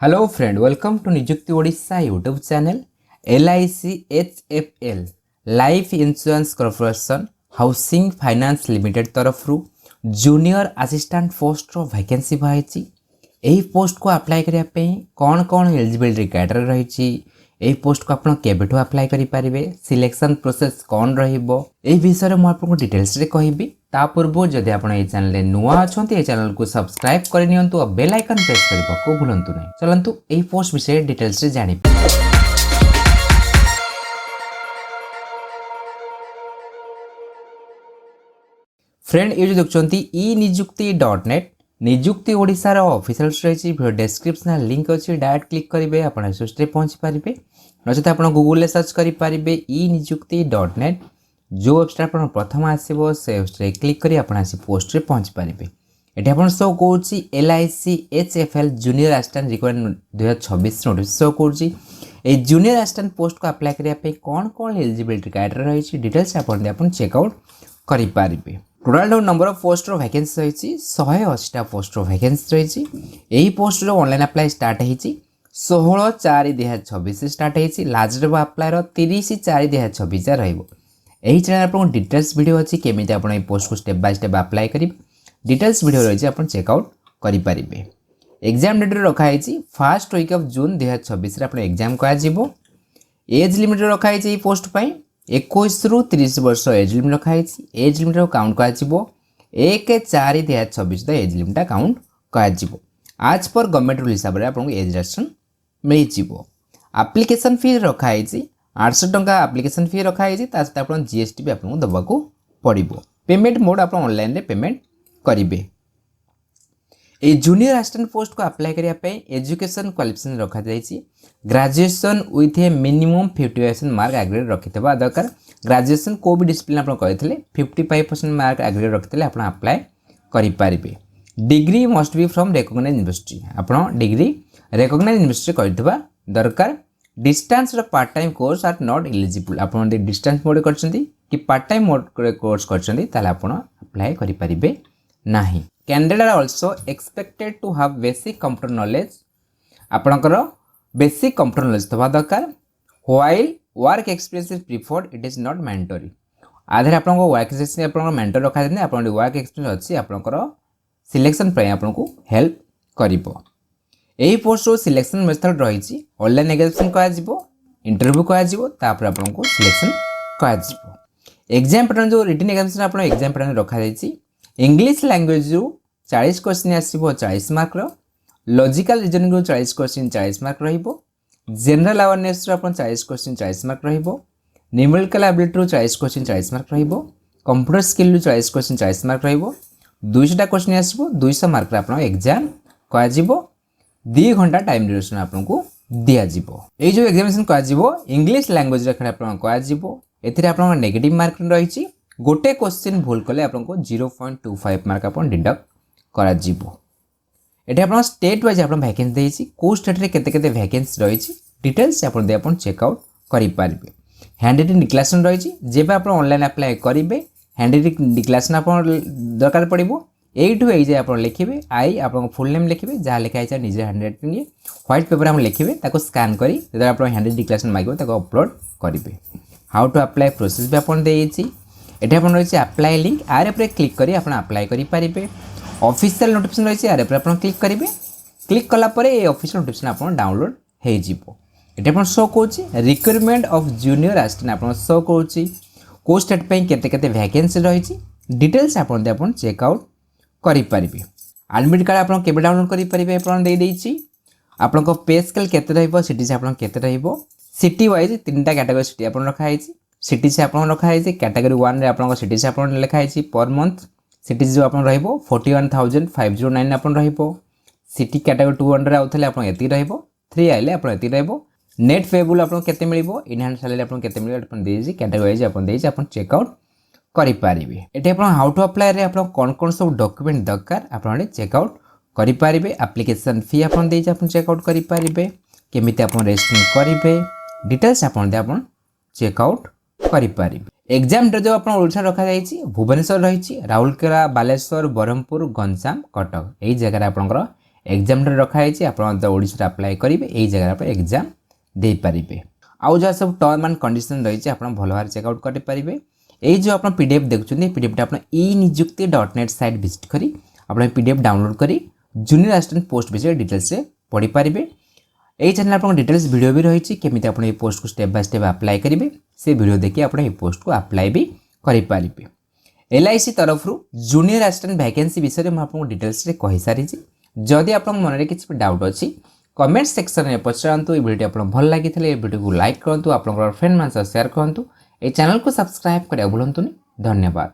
Hello friend, welcome to Nijukti Odisha YouTube channel. LIC HFL life insurance corporation housing finance limited तरफ junior assistant post vacancy बाहरी। यही post को apply करने कौन कौन एलिजिबिलिटी क्राइटेरिया रही, यही पोस्ट को आपन केबेठु अप्लाई करेंगे, सिलेक्शन प्रोसेस कौन रही विषय में आपको डिटेल्स रे कहबी। ता पूर्व जदि आप चैनल नुआ अच्छा चैनल को सब्सक्राइब करनी और बेल आइकन प्रेस करने को भूलु नहीं। चलतु यही पोस्ट विषय डिटेल्स रे जानी। फ्रेंड, ये जो देखते e-nijukti.net निजुक्ति ओडिशार ऑफिशियल रही वीडियो डिस्क्रिप्शन लिंक अच्छी, डायरेक्ट क्लिक करेंगे आप पहुंची पारे। नचेत आप गूगल सर्च करेंगे e-nijukti.net। जो वेबसाइट आप प्रथम आसो से वेबसाइट क्लिक कर पोस्ट रे पहुंची पारे। ये आप शो कौन LIC HFL junior assistant requirement 2026 notice show कौन। जूनियर असिस्टेंट पोस्ट को अप्लाई करने कौन कौन एलिजिबिलिटी क्राइटेरिया रही डिटेल्स आप चेकआउट करेंगे। Total number of post vacancy रही 180 पोस्ट वैकेंसी रही। यही पोस्ट ऑनलाइन अप्लाई स्टार्ट होती 16/4/2026 स्टार्ट होती। लास्ट डेट अप्लाई 30/4/2026 रही चैनल आपको डिटेल्स वीडियो अच्छी केमी आप पोस्ट को स्टेप बाय स्टेप अप्लाई करेंगे। डिटेल्स वीडियो रही आप चेकआउट करेंगे। एग्जाम डेट रखाई फर्स्ट वीक ऑफ जून 2026 आप एग्जाम कर। एज लिमिट रखाई पोस्ट पर 21 रु 30 वर्ष एज लिमिट रखाई। एज लिमिट काउंट कर 1/4/2026 एज लिमिट काउंट कर आज पर गवर्नमेंट रूल हिसाब से आपको एज रिलेक्शन मिल जाव। एप्लिकेशन फी रखाई 800 टंका एप्लिकेशन फी रखाई। आप GST भी आपको देवाक पड़ो। पेमेंट मोड आप ऑनलाइन रे पेमेंट करेंगे। ये जूनियर असिस्टेंट पोस्ट को अप्लाई करने एजुकेशन क्वालिफिकेशन रखा जाइए। Graduation with A minimum 50% mark agreed रखि दरकार। ग्रेजुएशन को भी डिसिप्लिन आप कहते 55% मार्क एग्रेड रखी आप अप्लाई करेंगे। Degree must be from recognised university. आप डिग्री रिकॉग्नाइज्ड यूनिवर्सिटी करथिबा दरकार। Distance part time course are not eligible. आप डिस्टेंस मोड कर पार्ट टाइम मोड कोर्स कर अप्लाई करेंगे नहीं। Candidate are also expected to have basic computer knowledge. आपणकर basic computer knowledge थवा दरकार। While work experience is preferred, it is not mandatory. आधे आप वर्क एक्सपीरियंस आप मैंडेटरी रखा जाए। आप वर्क एक्सपीरियंस अच्छी आपणकर सिलेक्शन आपको हेल्प करिबो। यही पोस्ट सिलेक्शन मेथड रही ऑनलाइन एग्जामिनेशन कर इंटरव्यू कर आपको सिलेक्शन कर। एग्जाम पैटर्न जो रिटन एग्जामिनेशन आप एग्जाम पैटर्न रखा जाए। इंग्लिश लैंग्वेज 40 क्वेश्चन आसो 40 mark. Logical reasoning 40 question 40 mark रहिबो। जनरल अवेयरनेस 40 क्वेश्चन 40 मार्क रहिबो। न्यूमेरिकल एबिलिटी 40 क्वेश्चन 40 मार्क रहिबो। कंप्यूटर स्किल 40 क्वेश्चन 40 मार्क रहिबो। 200 क्वेश्चन आसो 200 मार्क आप एग्जाम कर 2 घंटा टाइम ड्यूरेशन आपको दिज्व। ये जो एग्जामिनेशन कर इंग्लिश लैंग्वेज कर नेगेटिव मार्क रही। गोटे क्वेश्चन भूल कले आपको 0.25 मार्क आप डिडक्ट कर। स्टेट वाइज आप वैकेंसी देती कौ स्टेट में केते वैकेंसी रही डिटेल्स आप चेकआउट करेंगे। हैंड रिटन डिक्लेरेशन रही जब आप ऑनलाइन अप्लाई करेंगे। हैंड रिटन डिक्लेरेशन आप दरकार पड़ो। यू जाए आप लिखे आई आप फुल नेम लिखे जहाँ लिखाई है निजे हैंड राइटिंग व्हाइट पेपर हम लिखे स्कान कर आप हैंड रिटन डिक्लेरेशन मांगे अपलोड करेंगे। हाउ टू अप्लाई प्रोसेस भी आपन देइछि। एटा आपन रही अप्लाई लिंक आर पर क्लिक करी आपन अप्लाई करि पारिबे। ऑफिशियल नोटिफिकेशन रही आर पर आपन क्लिक करेंगे। क्लिक कला परे ए ऑफिशियल नोटिफिकेशन आपन डाउनलोड हो जिवो। एटा आपन शो कोछि रिक्वायरमेंट ऑफ जूनियर असिस्टेंट आपन शो कोछि को स्टेट पे केते वैकेंसी रही डिटेल्स आपन चेकआउट करि पारिबे। एडमिट कार्ड आपन केबे डाउनलोड करि पारिबे आपन दे देछि। आपन पे स्केल केते रहइबो, सिटी से आपन केते रहइबो। सिटी वाइज 3टा कैटेगरी सिटी आपन रखा है। सिटी से आपन रखा है कैटेगरी 1 रे आपन सिटी से आपन लिखा है पर मंथ सिटी जो आपन रहइबो 41,509 आपन रहइबो। सिटी कैटेगरी 2 अंडर आउथले आपन एति रहइबो। 3 आइले आपन एति रहइबो। नेट पेबल आपन केते मिलिबो, इन हैंड सैलरी आपन केते मिलिबो आपन देछि। कैटेगरी वाइज आपन देछि आपन चेकआउट करि पारिबे। एटे आपन हाउ टू अप्लाई रे आपन कोन सब डॉक्यूमेंट दरकार आपन चेकआउट करि पारिबे। एप्लिकेशन फी आपन देछि आपन चेकआउट करि पारिबे। केमिति आपन रजिस्ट्रेशन करिवे डिटेल्स आपन चेकआउट करि पारिबे। एग्जाम डेट जो आपन ओडिशा रखा जाइछि भुवनेश्वर रही। राउरकेला, बालेश्वर, ब्रह्मपुर, गंजाम, कटक यही जगह आपनकर एग्जाम रखाई आप ओडिशा अप्लाई करेंगे यही जगह पर एग्जाम दे पारे। आउ जहाँ सब टर्म एंड कंडीशन रही है आप भल भाव चेकआउट करेंगे। ये जो आप पीडीएफ देखुं पीडीएफ आप e-nijukti.net साइट विजिट करी आप पीडीएफ डाउनलोड करी जूनियर असिस्टेंट पोस्ट विषय डिटेल्स से पढ़ी पारे। यही चैनल आप डिटेल्स वीडियो भी रही केमी आप पोस्ट को स्टेप बाय स्टेप अप्लाई करेंगे से वीडियो देखिए आप पोस्ट को अप्लाई भी करेंगे। LIC तरफ जूनियर असिस्टेंट वैकेंसी विषय में आपको डिटेल्स रे कहि सारी। जदि आप मन में किसी डाउट अच्छी कमेंट सेक्शन में पचारतु। ये वीडियो आपको भल लगी वीडियो को लाइक करूँ, आप फ्रेंड मान शेयर करूँ, ये चैनल को सब्सक्राइब करा भूलुनी। धन्यवाद।